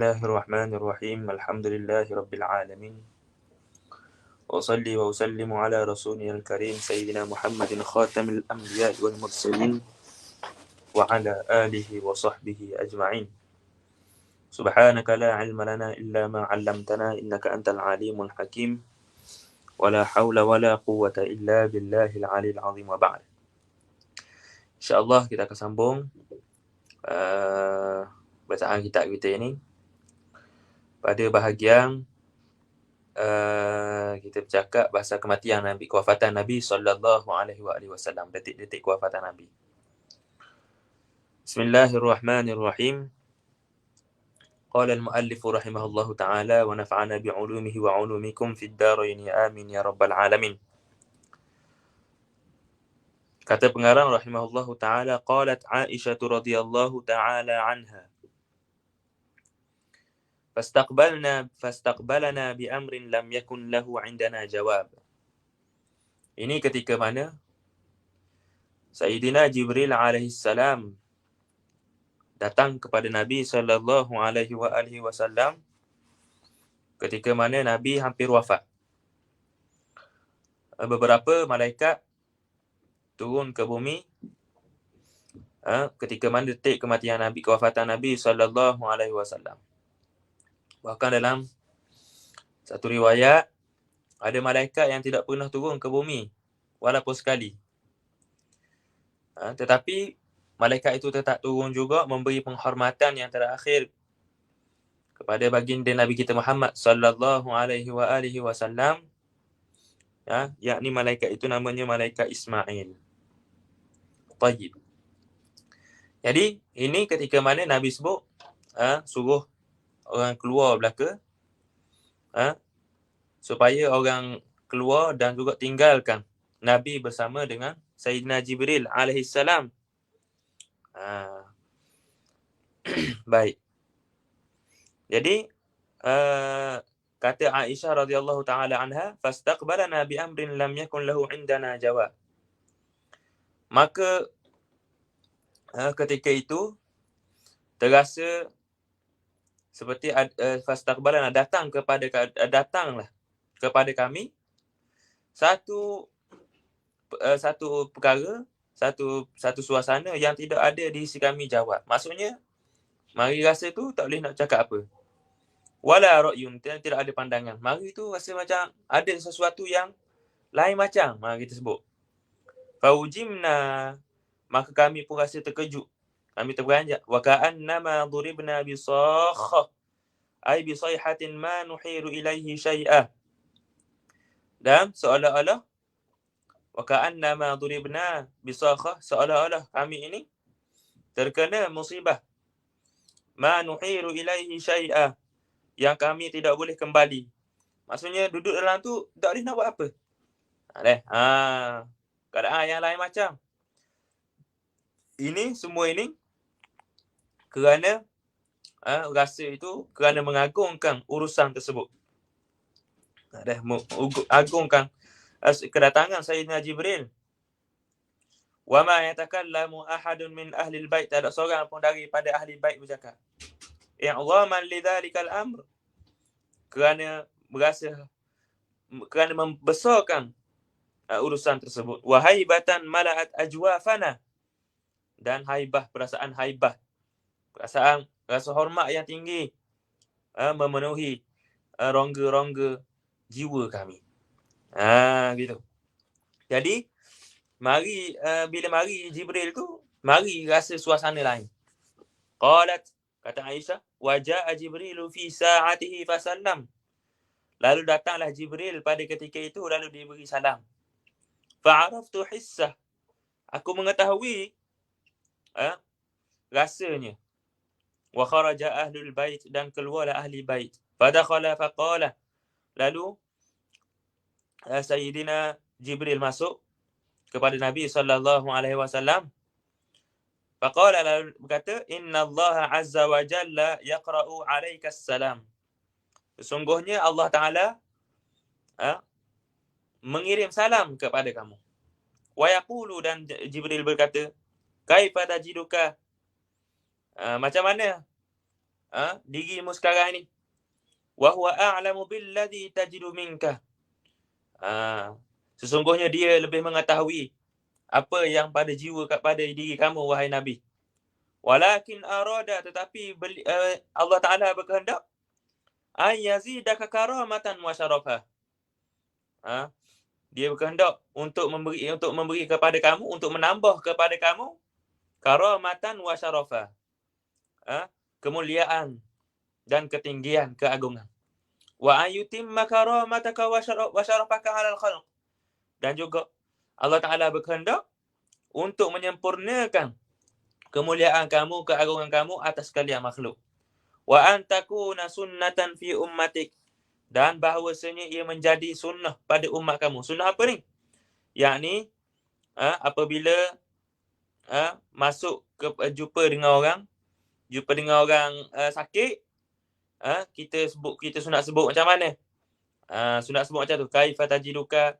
Bismillahirrahmanirrahim. Alhamdulillahirabbil alamin. Wassalli wa usallimu ala rasulil karim sayyidina Muhammadin khatamil anbiya'i wal mursalin wa ala alihi wa sahbihi ajma'in. Subhanaka la ilma lana illa ma 'allamtana innaka antal alimul hakim. Wa la haula wa la quwwata illa billahil 'aliyyil 'azim wa ba'd. InsyaAllah kita akan sambung bacaan kitab kita ini pada bahagian kita bercakap bahasa kematian Nabi, kewafatan Nabi sallallahu alaihi wasallam, detik-detik kewafatan Nabi. Bismillahirrahmanirrahim. Qala al-muallif rahimahullahu ta'ala wa nafa'ana bi'ulumihi wa 'ulumikum fid darain amin ya rabbal alamin. Kata pengarang rahimahullahu ta'ala, qalat Aisyah radhiyallahu ta'ala anha, Fastaqbalana bi amrin lam yakun lahu 'indana jawab. Ini ketika mana Sayyidina Jibril alaihi salam datang kepada Nabi sallallahu alaihi wasallam ketika mana Nabi hampir wafat. Beberapa malaikat turun ke bumi ketika mana detik kematian Nabi, kewafatan Nabi sallallahu alaihi wasallam. Bahkan dalam satu riwayat, ada malaikat yang tidak pernah turun ke bumi walaupun sekali. Tetapi malaikat itu tetap turun juga memberi penghormatan yang terakhir kepada baginda Nabi kita Muhammad sallallahu alaihi wasallam. Yakni malaikat itu namanya malaikat Ismail. Tayyib. Jadi ini ketika mana Nabi sebut suruh orang keluar belaka, supaya orang keluar dan juga tinggalkan Nabi bersama dengan Sayyidina Jibril alaihi salam. Baik. Jadi kata Aisyah radhiyallahu taala anha, fastaqbalana bi amrin lam yakun lahu indana jawab. Maka ketika itu terasa seperti fastaqbalana datanglah kepada kami satu perkara, satu suasana yang tidak ada di sisi kami jawab. Maksudnya mari rasa tu tak boleh nak cakap apa. Wala ra'yun, tidak ada pandangan. Mari tu rasa macam ada sesuatu yang lain macam, mari kita sebut. Faujimna, maka kami pun rasa terkejut. Kami terberanjak. Wa ka'annama dhuribna bisakha, ay bisayhatin ma nuhiru ilaihi syai'ah. Dan seolah-olah wa ka'annama dhuribna bisakha, seolah-olah kami ini terkena musibah. Ma nuhiru ilaihi syai'ah, yang kami tidak boleh kembali. Maksudnya duduk dalam tu tak boleh nak buat apa. Keadaan yang lain macam. Ini semua ini kerana rasa itu kerana mengagungkan urusan tersebut. Agungkan kedatangan Sayyidina Jibril. Wa ma yatakallamu ahadun min ahli al-bait, tak ada seorang pun daripada ahli bait bercakap. I'dhaman lidzalikal amr, kerana membesarkan urusan tersebut. Wa haibatan mala'at ajwafana, dan haibah, perasaan haibah, perasaan rasa hormat yang tinggi memenuhi rongga-rongga jiwa kami. Gitu. Jadi bila mari Jibril tu, mari rasa suasana lain. Qalat, kata Aisyah, waja'a Jibrilu fi sa'atihi fasallam. Lalu datanglah Jibril pada ketika itu, lalu diberi salam. Fa'araftu hissah, aku mengetahui rasanya. Wa kharaja ahlul bait, dan keluarlah ahli bait. Fadakhala faqala, lalu Sayyidina Jibril masuk kepada Nabi sallallahu alaihi wasallam. Faqala, lalu berkata, Inna Allah azza wa jalla yaqra'u alaikas salam. Sesungguhnya Allah Ta'ala mengirim salam kepada kamu. Wa yaqulu, dan Jibril berkata, kaifa tajiduka, macam mana dirimu sekarang ni. Wa huwa a'lamu billadhi tajidu minka. Sesungguhnya dia lebih mengetahui apa yang pada jiwa pada diri kamu, wahai Nabi. Walakin arada, tetapi Allah Ta'ala berkehendak an yazidaka karamatan wa syarafa. Dia berkehendak untuk memberi kepada kamu, untuk menambah kepada kamu karamatan wa syarafa, kemuliaan dan ketinggian, keagungan. Wa ayutimma karamataka wa syarafaka 'alal khalq. Dan juga Allah Ta'ala berkehendak untuk menyempurnakan kemuliaan kamu, keagungan kamu atas sekalian makhluk. Wa antakuna sunnatan fi ummatik. Dan bahawasanya ia menjadi sunnah pada umat kamu. Sunnah apa ni? Yakni apabila masuk ke jumpa dengan orang sakit, kita sunat sebut macam mana? Sunat sebut macam tu. Kaifa tajiduka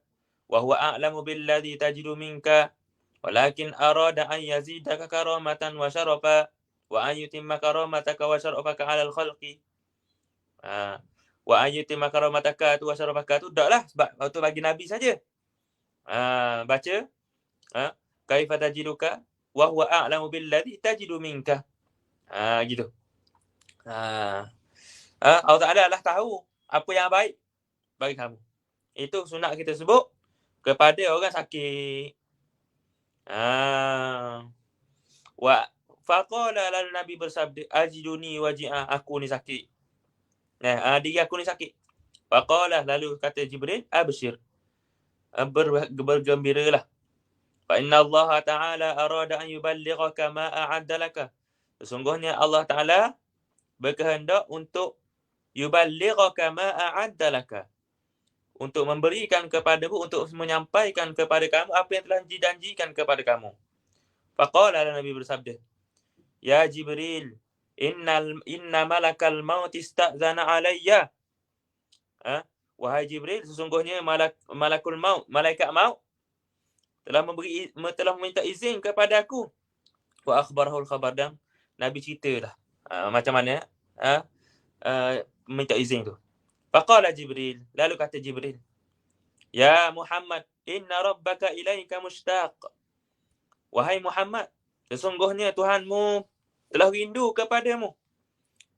wa huwa a'lamu billadhi tajidu minka walakin arada an yazidaka karamatan wa syarafa wa an yutimma karamataka wa syarafaka 'alal khalqi. Wa an yutimma karamataka wa syarafaka tu taklah sebab waktu bagi Nabi saja. Baca kaifa tajiduka wa huwa a'lamu billadhi tajidu minka. Gitu. Allah Ta'ala lah tahu apa yang baik bagi kamu. Itu sunat kita sebut kepada orang sakit. Wa faqala lalu Nabi bersabda, ajiduni waji'ah, aku ni sakit. Diri aku ni sakit. Faqala, lalu kata Jibril, abshir, bergembiralah. Fa inna Allah Ta'ala arada an yuballighaka ma a'adda laka. Sesungguhnya Allah Ta'ala berkehendak untuk yuballighaka ma a'adda laka, untuk memberikan kepadamu, untuk menyampaikan kepada kamu apa yang telah dijanjikan kepada kamu. Faqala, Nabi bersabda, ya Jibril, inna malakal maut ista'zana alayya. Wahai Jibril, sesungguhnya malakul maut, malaikat maut telah meminta izin kepada aku. Wa akhbarahul khabar, dan Nabi ceritalah macam mana minta izin tu. Faqala Jibril, lalu kata Jibril, ya Muhammad, inna rabbaka ilaika mushtaq. Wahai Muhammad, sesungguhnya Tuhanmu telah rindu kepadamu.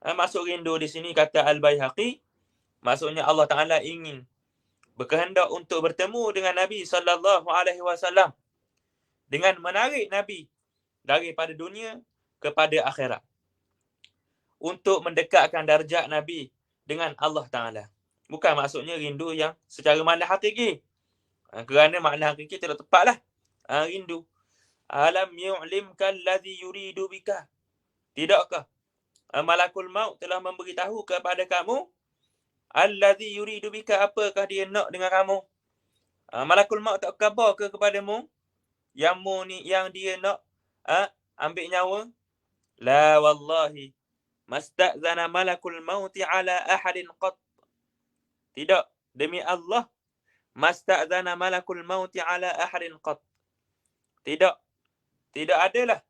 Maksud rindu di sini kata Al-Baihaqi, maksudnya Allah Ta'ala ingin berkehendak untuk bertemu dengan Nabi sallallahu alaihi wasallam dengan menarik Nabi daripada dunia kepada akhirat, untuk mendekatkan darjat Nabi dengan Allah Ta'ala. Bukan maksudnya rindu yang secara makna hakiki. Kerana makna hakiki tidak tepatlah rindu. Alam yu'limka alladhi yuridu bika. Tidakkah malakul maut telah memberitahu kepada kamu alladhi yuridu bika, apakah dia nak dengan kamu? Malakul maut tak khabar ke kepadamu yang dia nak ambil nyawa? La wallahi masta'zana malakul mauti ala ahadin qat. Tidak, demi Allah, masta'zana malakul mauti ala ahadin qat. Tidak adalah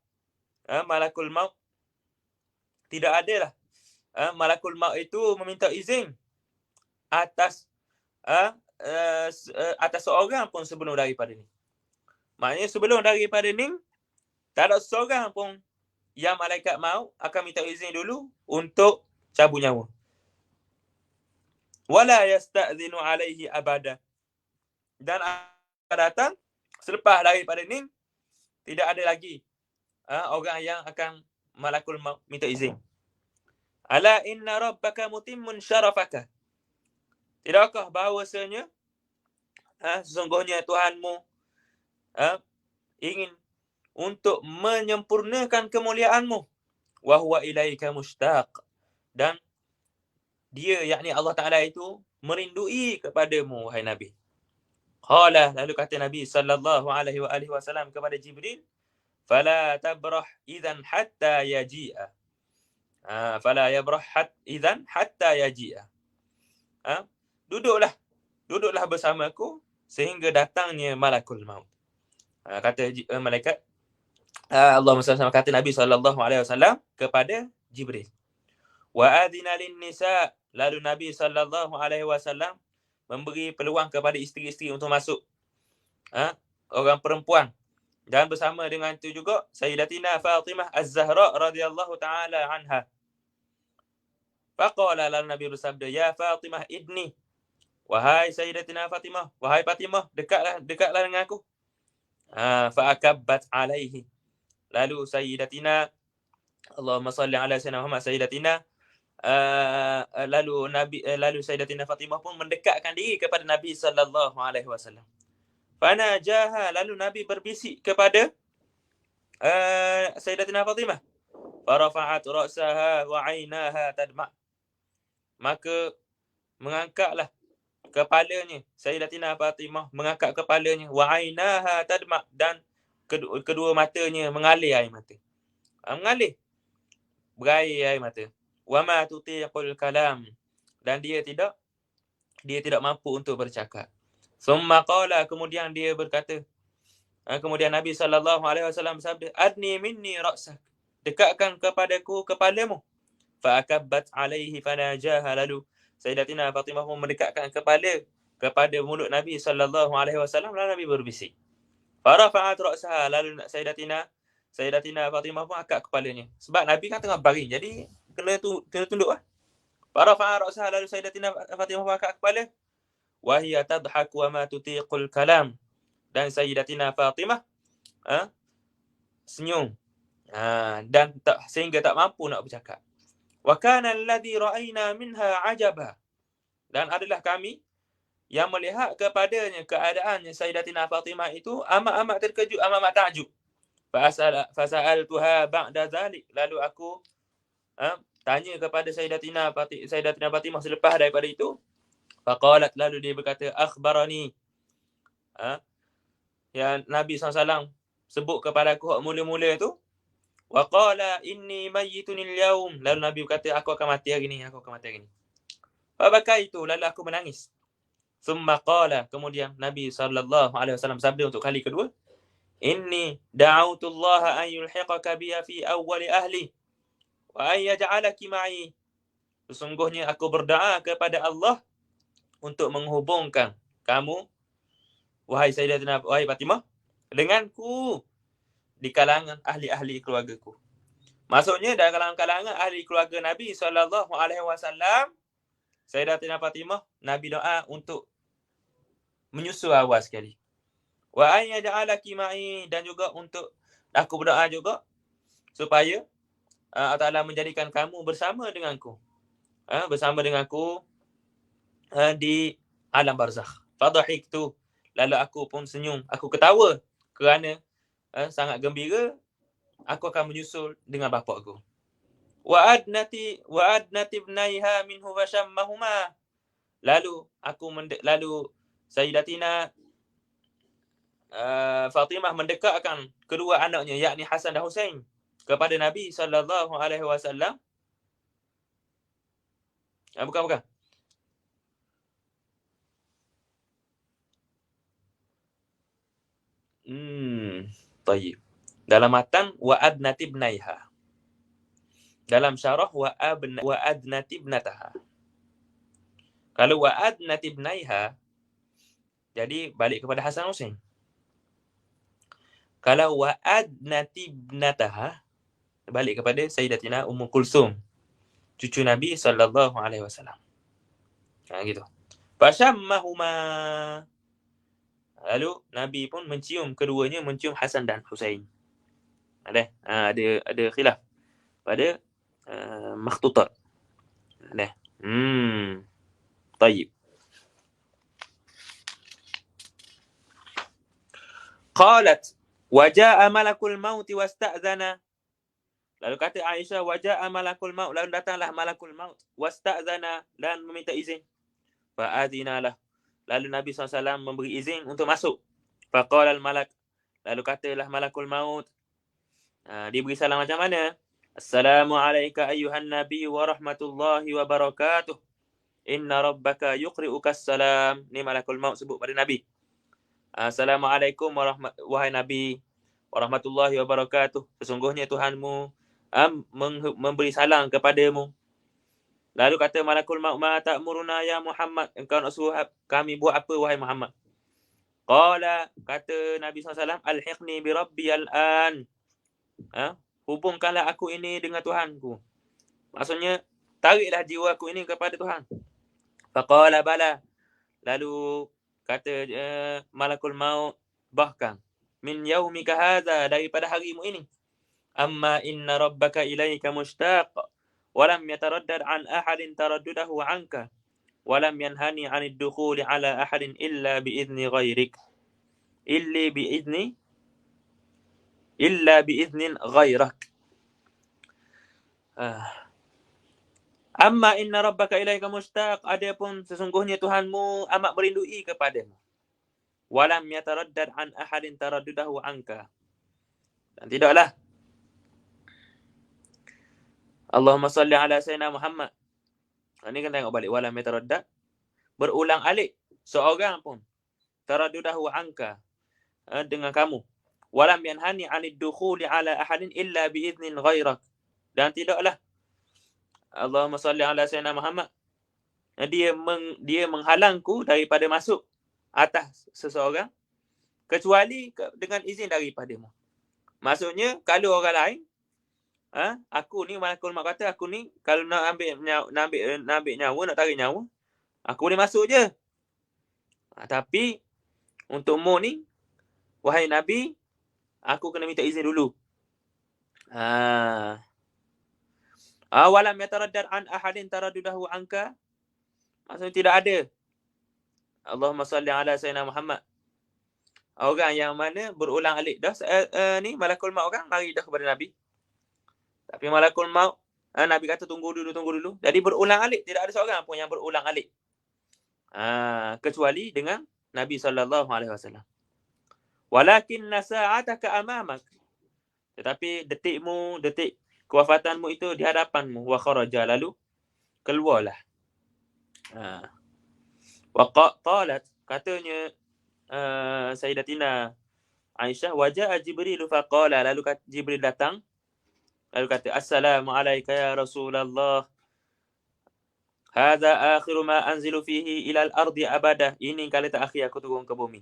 malakul maut. Tidak adalah malakul maut itu meminta izin atas seorang pun sebelum daripada ni. Maknanya sebelum daripada ni, tak ada seorang pun yang malaikat maut akan minta izin dulu untuk cabut nyawa. Wala yasta'zinu alaihi abada. Dan akan datang selepas daripada ni, tidak ada lagi orang yang akan malakul maut minta izin. Ala inna rabbaka mutimmun syarafaka. Tidakkah bahawasanya sesungguhnya Tuhanmu ingin untuk menyempurnakan kemuliaanmu. Wa huwa ilaika mushtaq. Dan dia, yakni Allah Ta'ala itu merindui kepadamu, wahai Nabi. Qala, lalu kata Nabi sallallahu alaihi wasallam kepada Jibril, fala tabrah idzan hatta yaji'a. Fala yabrah idzan hatta yaji'a. Duduklah bersamaku sehingga datangnya malakul maut. Kata malaikat, Allah SWT kata Nabi sallallahu alaihi wasallam kepada Jibril. Wa adina lin nisa, lalu Nabi sallallahu alaihi wasallam memberi peluang kepada isteri-isteri untuk masuk. Orang perempuan. Dan bersama dengan itu juga Sayyidatina Fatimah Az-Zahra radhiyallahu taala anha. Faqala, lalu Nabi bersabda, ya Fatimah idni. Wahai Sayyidatina Fatimah, wahai Fatimah, dekatlah dengan aku. Fa'akabbat alaihi. Lalu Sayyidatina, Allahumma salli ala sayyidina Muhammad, Sayyidatina lalu Sayyidatina Fatimah pun mendekatkan diri kepada Nabi sallallahu alaihi wasallam. Fanajaha, lalu Nabi berbisik kepada Sayyidatina Fatimah. Farafa'at ra'saha wa 'ainaha tadma'. Maka mengangkatlah kepalanya, Sayyidatina Fatimah mengangkat kepalanya, wa 'ainaha tadma', dan kedua matanya mengalir air mata. Mengalir, berair air mata. Wa ma tutiqul kalam, dan dia tidak mampu untuk bercakap. Summa qala, kemudian dia berkata, kemudian Nabi sallallahu alaihi wasallam bersabda, adni minni ra'sak, dekatkan kepadaku kepalamu. Fa akabbat alaihi fanajaha, lalu Sayyidatina Fatimah pun mendekatkan kepala kepada mulut Nabi sallallahu alaihi wasallam, lalu Nabi berbisik. Farafa'at ra'saha, lalu Sayyidatina Fatimah pun angkat kepalanya. Sebab Nabi kan tengah baring, jadi kena tunduk lah. Farafa'at ra'saha, lalu Sayyidatina Fatimah pun angkat kepala. Wa hiya tadhak wa ma tutiqul kalam, dan Sayyidatina Fatimah senyum dan sehingga tak mampu nak bercakap. Wa kana alladhi ra'ayna minha ajaba, dan adalah kami yang melihat kepadanya keadaan Sayyidatina Fatimah itu amat terkejut, amat takjub. Fasa'altuha ba'da zalik, lalu aku tanya kepada Sayyidatina Fatimah selepas daripada itu. Faqalat, lalu dia berkata, akhbarani, yang Nabi SAW sebut kepada aku mula-mula itu. Wa qala inni mayyitun al-yawm, lalu Nabi berkata, aku akan mati hari ni. Fabakaitu, lalu aku menangis. Thumma qala, kemudian Nabi sallallahu alaihi wasallam sabda untuk kali kedua, inni da'autu Allah an yulhiqaka biya fi awwali ahli wa an yaj'alaki ma'i. Sesungguhnya aku berdoa kepada Allah untuk menghubungkan kamu, wahai Fatimah, denganku di kalangan ahli-ahli keluargaku. Maksudnya dalam kalangan ahli keluarga Nabi sallallahu alaihi wasallam, Sayyidatina Fatimah, Nabi doa untuk menyusul awal sekali. Wa an yaj'alaki ma'i, dan juga untuk aku berdoa juga supaya Allah Ta'ala menjadikan kamu bersama denganku. Di alam barzakh. Fadhahiktu, lalu aku pun senyum, aku ketawa kerana sangat gembira aku akan menyusul dengan bapa aku. Wa adnati ibnaiha minhu fashammahuma, lalu Sayyidatina Fatimah mendekatkan kedua anaknya, yakni Hasan dan Husain, kepada Nabi sallallahu alaihi wasallam. Bukan. Tayyib. Dalam matan wa adnati ibnaiha. Dalam syarah wa adnati ibnataha. Kalau wa adnati ibnaiha, jadi balik kepada Hasan Husain. Kalau wa adnati ibnataha, balik kepada Sayyidatina Ummu Kulsum, cucu Nabi sallallahu alaihi wasallam. Gitu. Fashammahuma, lalu Nabi pun mencium keduanya, mencium Hasan dan Husain. Ada khilaf pada makhtutat. Tayyib. Qalat wa jaa malakul maut wasta'zana. Lalu kata Aisyah, wa jaa malakul maut, lalu datanglah malakul maut, wasta'zana, dan meminta izin. Fa adinalah, lalu Nabi SAW memberi izin untuk masuk. Faqala al-malak, lalu katalah malakul maut, dia beri salam macam mana? Assalamualaikum ayyuhan nabi wa rahmatullahi wa barakatuh. Inna rabbaka yuqri'uka salam. Ni malakul maut sebut pada Nabi. Assalamualaikum wahai Nabi warahmatullahi wabarakatuh. Sesungguhnya Tuhanmu memberi salam kepadamu. Lalu kata malakul maut, ma ta'muruna ya Muhammad, engkau nak suruh kami buat apa wahai Muhammad? Qala, kata Nabi SAW, alhiqni bi rabbi al-an. Hubungkanlah aku ini dengan Tuhanku. Maksudnya, tariklah jiwa aku ini kepada Tuhan. Faqala bala. Lalu kata malakul maut, bahkan min yaumika hadza, daripada harimu ini. Amma inna rabbaka ilaika mushtaq wa lam yataraddad an ahadin taraddudahu anka wa lam yanhani 'anid dukhuli 'ala ahadin illa bi idzni ghairik illa bi idnin ghairak. Amma inna rabbaka ilaika mushtaq, adapun sesungguhnya Tuhanmu amat merindui kepadamu. Wa lam yataraddad an ahadin taraddudahu anka, dan tidaklah Allahumma salli ala sayyidina Muhammad. Ini kan tengok balik. Walam yataraddad. Berulang alik. Seorang pun. Taraddudahu anka. Dengan kamu. Walam yanhani anid dukhuli ala ahadin illa biiznin ghairak. Dan tidaklah Allahumma salli ala sayyidina Muhammad. Dia menghalangku daripada masuk atas seseorang kecuali dengan izin daripadamu. Maksudnya, kalau orang lain, aku ni, malakul maut kata, aku ni kalau nak ambil nyawa, nak tarik nyawa, aku boleh masuk je. Tapi untuk mu ni, wahai Nabi, aku kena minta izin dulu. Walam yataraddad an ahadin taraddudahu anka. Maksudnya tidak ada. Allahumma salli ala sayyidina Muhammad. Orang yang mana berulang alik dah ni malakul maut kan mari dah kepada Nabi. Tapi malakul maut, Nabi kata tunggu dulu. Jadi berulang alik, tidak ada seorang pun yang berulang alik. Kecuali dengan Nabi SAW. Walakin sa'ataka amamak. Tetapi detik kewafatanmu itu di hadapanmu. Wa kharaja, lalu keluarlah. Wa qalat, katanya Sayyidatina Aisyah, waja'a Jibril faqala, lalu Jibril datang. Lalu kata, Assalamualaikum ya Rasulullah. Hadza akhiru ma anzilu fihi ilal ardi abadah. Ini kali terakhir aku turun ke bumi.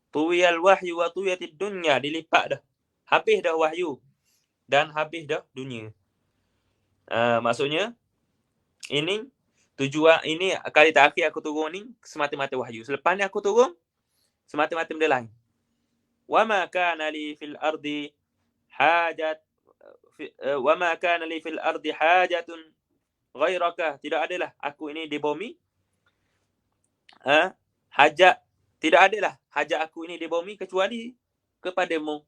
Tuwiyal wahyu wa tuwiyatid dunya. Dilipat dah. Habis dah wahyu. Dan habis dah dunia. Maksudnya, ini tujuan, ini kali terakhir aku turun ni semata-mata wahyu. Selepas ni aku turun, semata-mata benda lain. Wa ma kana li fil ardi hajat wa ma kana li fil ardi hajatun ghairaka. Tidak adalah aku ini di bumi hajat, tidak adalah hajat aku ini di bumi kecuali kepadamu.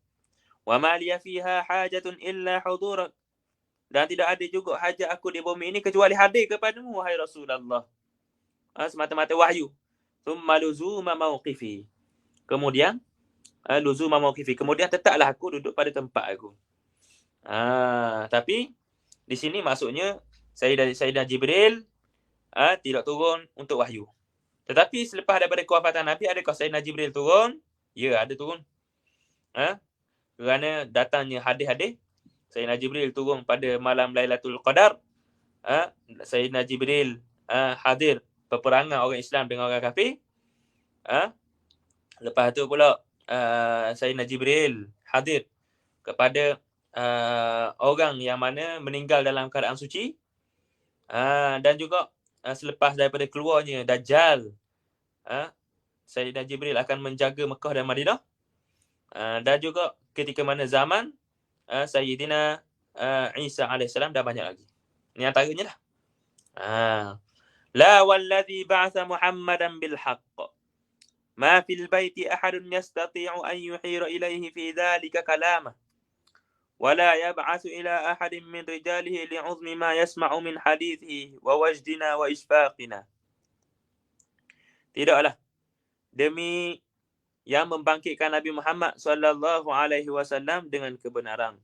Wa ma liya fiha hajatun illa hudurak. Dan tidak ada juga hajat aku di bumi ini kecuali hadir kepadamu wahai Rasulullah. Semata-mata wahyu. Thumma luzuma mawqifi. Kemudian luzuma mawqifi. Kemudian tetaplah aku duduk pada tempat aku. Tapi di sini maksudnya Sayyidina Jibril tidak turun untuk wahyu. Tetapi selepas daripada kewafatan Nabi, adakah Sayyidina Jibril turun? Ya, ada turun. Kerana datangnya hadis-hadis, Sayyidina Jibril turun pada malam Lailatul Qadar. Sayyidina Jibril hadir peperangan orang Islam dengan orang kafir. Lepas tu pula Sayyidina Jibril hadir kepada orang yang mana meninggal dalam keadaan suci. Dan juga selepas daripada keluarnya Dajjal, Sayyidina Jibril akan menjaga Mekah dan Madinah. Dan juga ketika mana zaman Sayyidina Isa AS dah banyak lagi. Ini antaranya lah. La walladhi ba'atha Muhammadan bil haqq. Ma fil baiti ahadun yastati'u an yuhira ilayhi fi dhalika kalamah. ولا يبعث إلى أحد من رجاله لعظم ما يسمع من حديثه ووجدنا وإشفاقنا. Tidaklah demi yang membangkitkan Nabi Muhammad sallallahu alaihi wasallam dengan kebenaran.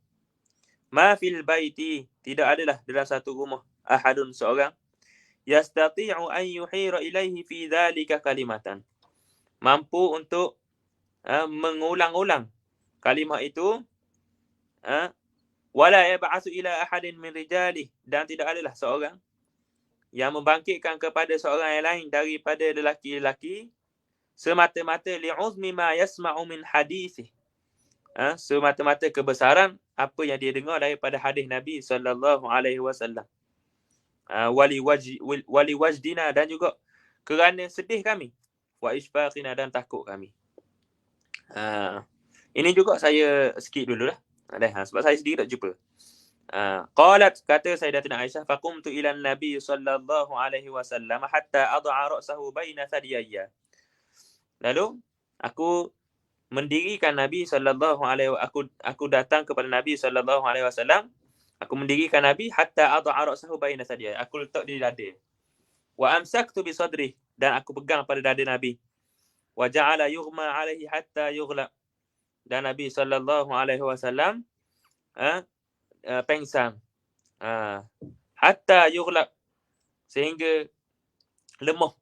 Ma fil baiti, tidak adalah dalam satu rumah ahadun seorang yastati'u an yuhira ilaihi fi dhalika kalimatan, mampu untuk mengulang-ulang kalimah itu. Wala yab'atsu ila ahadin min rijalih, dan tidak adalah seorang yang membangkitkan kepada seorang yang lain daripada lelaki-lelaki semata-mata li'uzmi ma yasma'u min hadisih. Semata-mata kebesaran apa yang dia dengar daripada hadis Nabi sallallahu alaihi wasallam. Wali wajdina, dan juga kerana sedih kami, wa isfaqina, dan takut kami. Ini juga saya skip dululah. Sebab saya sendiri tak jumpa. Qalat, kata Sayyidatina Aisyah, faqumtu ila Nabi sallallahu alaihi wasallam hatta ad'a ra'sahu baina thadiyayya. Lalu aku mendirikan Nabi sallallahu alaihi aku datang kepada Nabi sallallahu alaihi wasallam. Aku mendirikan Nabi hatta ad'a ra'sahu baina thadiyayya. Aku letak di dada. Wa amsaktu bi sadri, dan aku pegang pada dada Nabi. Wa ja'ala yughma alaihi hatta yughlab, dan Nabi sallallahu alaihi wasallam pengsang hatta yughlab, sehingga lemah.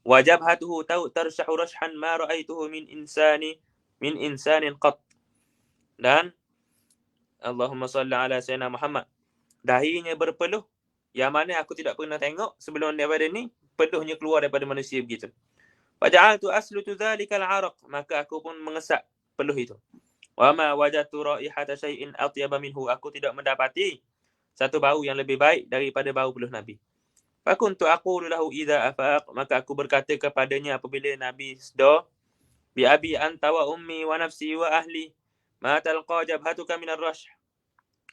Wa jabhatuhu tarshahu rashhan ma ra'aituhu min insanin qat, dan Allahumma salli ala sayyidina Muhammad, dahinya berpeluh yang mana aku tidak pernah tengok sebelum daripada ni, peluhnya keluar daripada manusia begitu. Faja'altu aslutu dzalikal 'araq, maka aku pun mengesak peluh itu. Wa ma wajadtu raihata syai'in atyaba minhu, aku tidak mendapati satu bau yang lebih baik daripada bau peluh Nabi. Fakuntu aqulu lahu idza afaq, maka aku berkata kepadanya apabila Nabi sedar, bi abi anta wa ummi wa nafsi wa ahli ma talqa jabhatuka min ar-rash,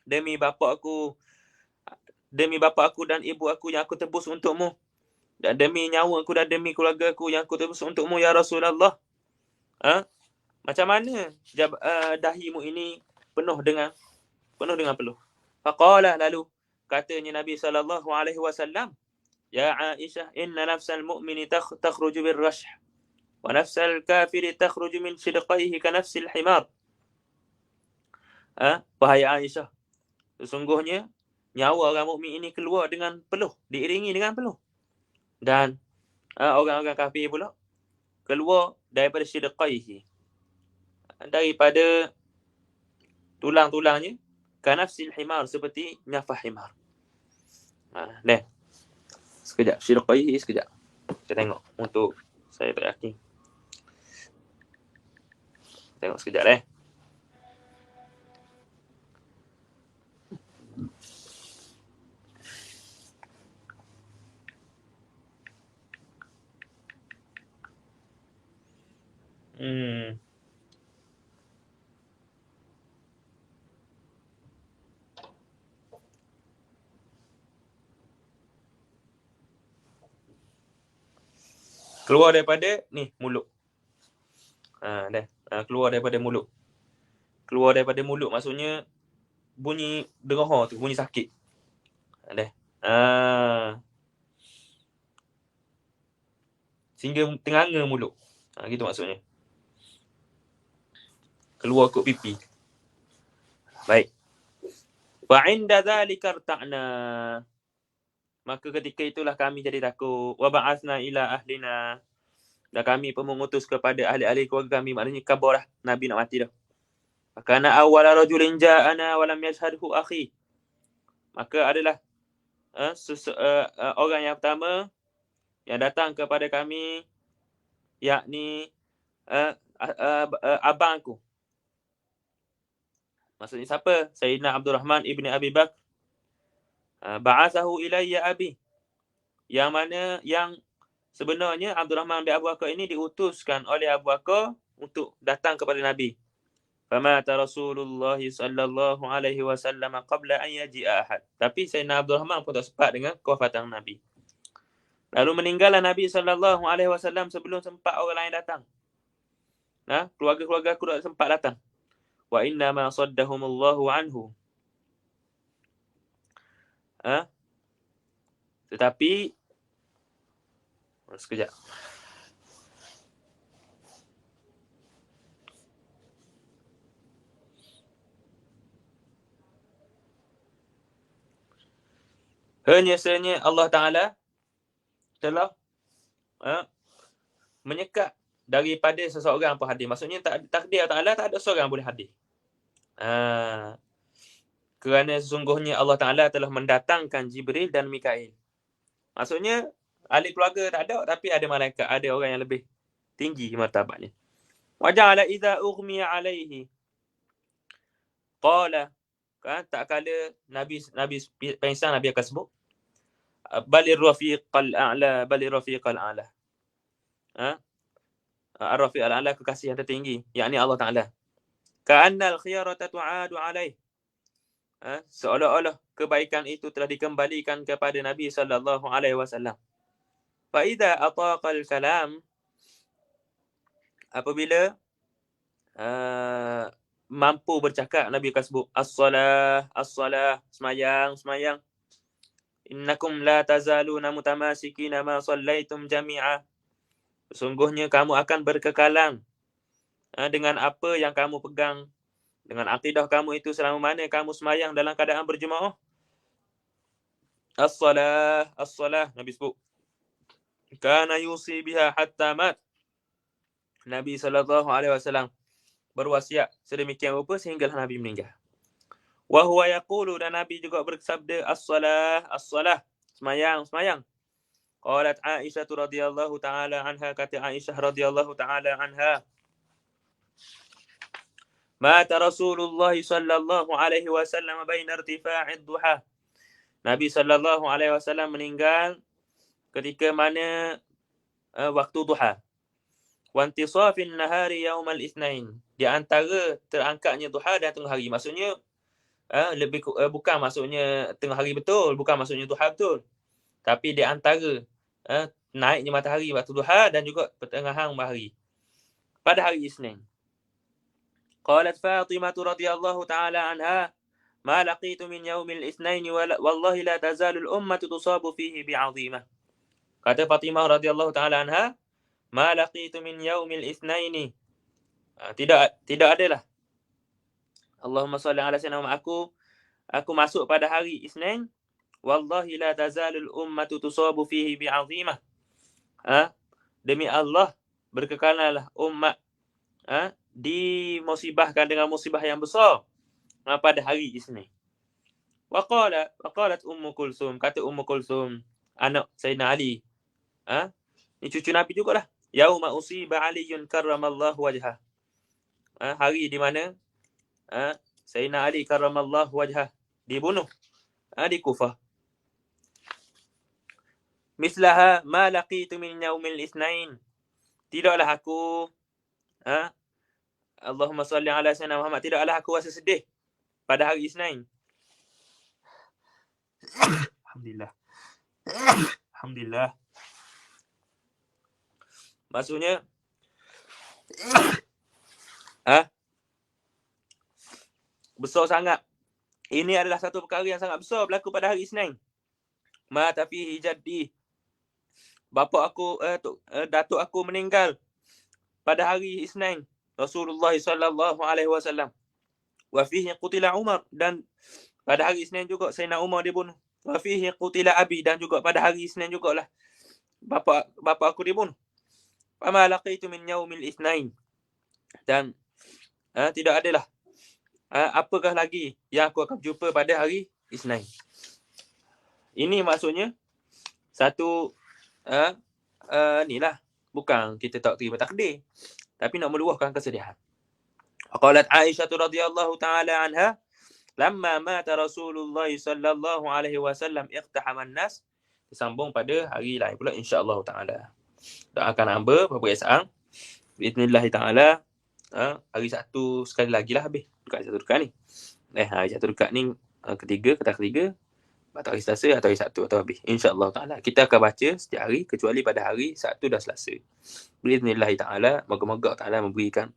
demi bapa aku dan ibu aku yang aku tebus untukmu, dan demi nyawa aku dan demi keluarga aku yang aku tebus untukmu ya Rasulullah. Macam mana dahimu ini penuh dengan peluh? Faqala, lalu katanya Nabi sallallahu alaihi wasallam, ya Aisyah, inna nafsal mu'mini takhruju bir-rash wa nafsal kafiri takhruju min shidqaihi ka nafsil himar. Wahai Aisyah, sesungguhnya nyawa orang mukmin ini keluar dengan peluh, diiringi dengan peluh. Dan orang-orang kafir pula keluar daripada shidqaihi, daripada tulang-tulangnya, kanafsil himar, seperti nyafah himar. Sekejap, shidqaihi sekejap. Kita tengok untuk saya tak yakin. Tengok sekejap . Keluar daripada ni mulut. Keluar daripada mulut. Keluar daripada mulut maksudnya bunyi derhar tu, bunyi sakit. Sehingga tenganga mulut. Gitu maksudnya. Keluar kot pipi. Baik. Wa 'inda dzalika irta'na, maka ketika itulah kami jadi takut. Wa ba'atsna ila ahlina, dan kami pun mengutus kepada ahli-ahli keluarga kami, maknanya kabarlah Nabi nak mati dah. Kana awwala rajulin ja'ana wa lam yashhadhu akhi, maka adalah orang yang pertama yang datang kepada kami, yakni abangku. Maksudnya siapa? Sayyidina Abdul Rahman ibni Abi Bakr. Ba'athahu ilayya abi, yang mana yang sebenarnya Abdul Rahman bin Abu Bakar ini diutuskan oleh Abu Bakar untuk datang kepada Nabi. Famata Rasulullah sallallahu alaihi wasallam qabla an yaji'a ahad, tapi Sayyidina Abdul Rahman pun tak sempat dengan kewafatan Nabi. Lalu meninggallah Nabi sallallahu alaihi wasallam sebelum sempat orang lain datang. Keluarga-keluarga aku tak sempat datang. Wa inna ma saddahumullahu anhu, tetapi sekejap. Hanya Allah Ta'ala telah menyekat daripada seseorang pun hadir. Maksudnya takdir Ta'ala tak ada seorang boleh hadir. Kerana sesungguhnya Allah Ta'ala telah mendatangkan Jibril dan Mikail. Maksudnya ahli keluarga tak ada, tapi ada malaikat, ada orang yang lebih tinggi martabatnya. Wa ja'ala idza ughmiya alaihi qala, kan tak kala Nabi pengsan Nabi akan sebut balir rafiqal a'la, balir rafiqal a'la. Ar-rafiqal a'la, kekasih yang tertinggi, yakni Allah Taala. Ka'anna al-khiyarata tu'adu alaih. Seolah-olah kebaikan itu telah dikembalikan kepada Nabi sallallahu alaihi wasallam. Fa idza ataqa al-kalam, apabila mampu bercakap, Nabi akan sebut as-salah, as-salah, semayang. Innakum la tazaluna mutamasikina ma sallaitum jami'a. Sesungguhnya kamu akan berkekalan dengan apa yang kamu pegang, dengan akidah kamu itu selama mana kamu semayang dalam keadaan berjemaah. As-salah, as-salah, Nabi sebut. Kana yusi biha hatta mat. Nabi SAW berwasiat sedemikian rupa sehinggalah Nabi meninggal. Wa huwa yaqulu, dan Nabi juga bersabda as-salah, as-salah, semayang. Qalat Aisyah radhiyallahu ta'ala anha, kata Aisyah radhiyallahu ta'ala anha, mata Rasulullah sallallahu alaihi wasallam baina irtifa'id duha. Nabi sallallahu alaihi wasallam meninggal ketika mana waktu duha. Wa intisafin nahari yaumal itsnain, di antara terangkatnya duha dan tengah hari. Maksudnya bukan maksudnya tengah hari betul, bukan maksudnya duha betul. Tapi di antara naiknya matahari waktu duha dan juga pertengahan hari pada hari Isnin. Qalat Fatimah radhiyallahu ta'ala anha, ma laqitu min yaumil itsnain wallahi la tazalu al-ummatu tusabu fihi bi'azimah. Kata Fatimah radhiyallahu ta'ala anha, ma laqitu min yaumil itsnain, tidak adalah, Allahumma salli ala sayyidina Muhammad, aku masuk pada hari Isnin, wallahi la tazalul ummatu tusabu fihi bi'azimah. Demi Allah, berkekalanlah umat dimusibahkan dengan musibah yang besar pada hari Isnin. Wa qalat Ummu Kulsum, kata Ummu Kulsum, anak Sayyidina Ali, ni cucu Nabi jugalah, yauma usiba Aliyun karramallahu wajhah, hari di mana Sayyidina Ali karramallahu wajhah dibunuh di Kufah. Mislaha ma laqitu min yaumil itsnain, tidaklah aku Allahumma salli ala sayyidina Muhammad, tidaklah aku rasa sedih pada hari Isnin. Alhamdulillah. Maksudnya besar sangat. Ini adalah satu perkara yang sangat besar berlaku pada hari Isnin. Mata fihi jaddi, bapa aku, datuk aku meninggal pada hari Isnin, Rasulullah sallallahu alaihi wasallam. Wa fihi qutila Umar, dan pada hari Isnin juga Sayyidina Umar dibunuh. Wa fihi qutila abi, dan juga pada hari Isnin jugalah bapa aku dibunuh. Fama laqitu min yaumil itsnain, dan tidak adalah apakah lagi yang aku akan jumpa pada hari Isnin. Ini maksudnya satu inilah, bukan kita tak terima takdir, tapi nak meluahkan kesedihan. Qalat Aisyah radhiyallahu ta'ala anha, lamma mata Rasulullah sallallahu alaihi wasallam iqtahama an-nas. Disambung pada hari lain pula insya-Allah taala. Doakan hamba peperiksaan bismillah taala hari Sabtu sekali lagi lah habis dekat satu dekat ni. Hari satu dekat ni ketiga atau hari Selasa atau hari Sabtu atau habis insya-Allah taala. Kita akan baca setiap hari kecuali pada hari Sabtu dan Selasa. Bismillah taala, moga-moga taala memberikan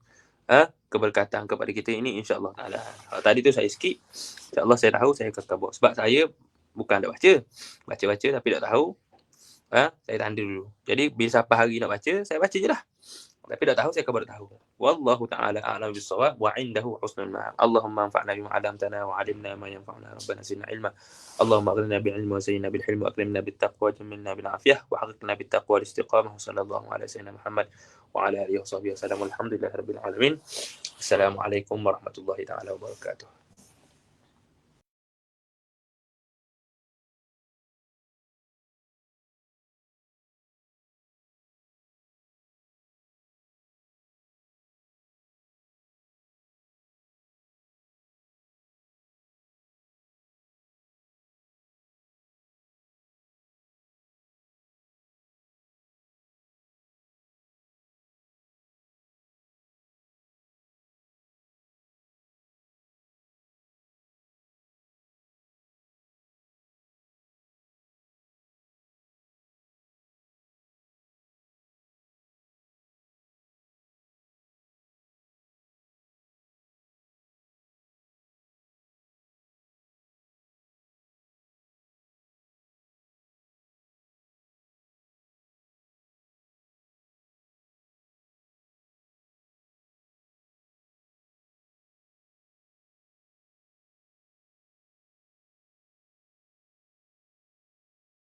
keberkatan kepada kita ini insya-Allah taala. Tadi tu saya skip. Insya-Allah saya tahu saya akan buat, sebab saya bukan nak baca tapi tak tahu. Saya tanda dulu. Jadi bila siapa hari nak baca, saya baca je lah. Tapi tak tahu, saya akan baru tahu. Wallahu ta'ala a'lam bis-shawab wa 'indahu husnul ma'ab. Allahumma anfa'na bima 'allamtana wa 'allimna ma yanfa'una, rabbana zidna ilma. Allahumma aghnina bil-'ilmi wa zayyinna bil-hilmi wa akrimna bit-taqwa wa jammilna bil-'afiyah wa haqqina bit-taqwa wal-istiqamah. Sallallahu ala sayyidina Muhammad wa ala alihi wa sahbihi wasallam. Alhamdulillahirabbil alamin. Assalamualaikum warahmatullahi taala wabarakatuh.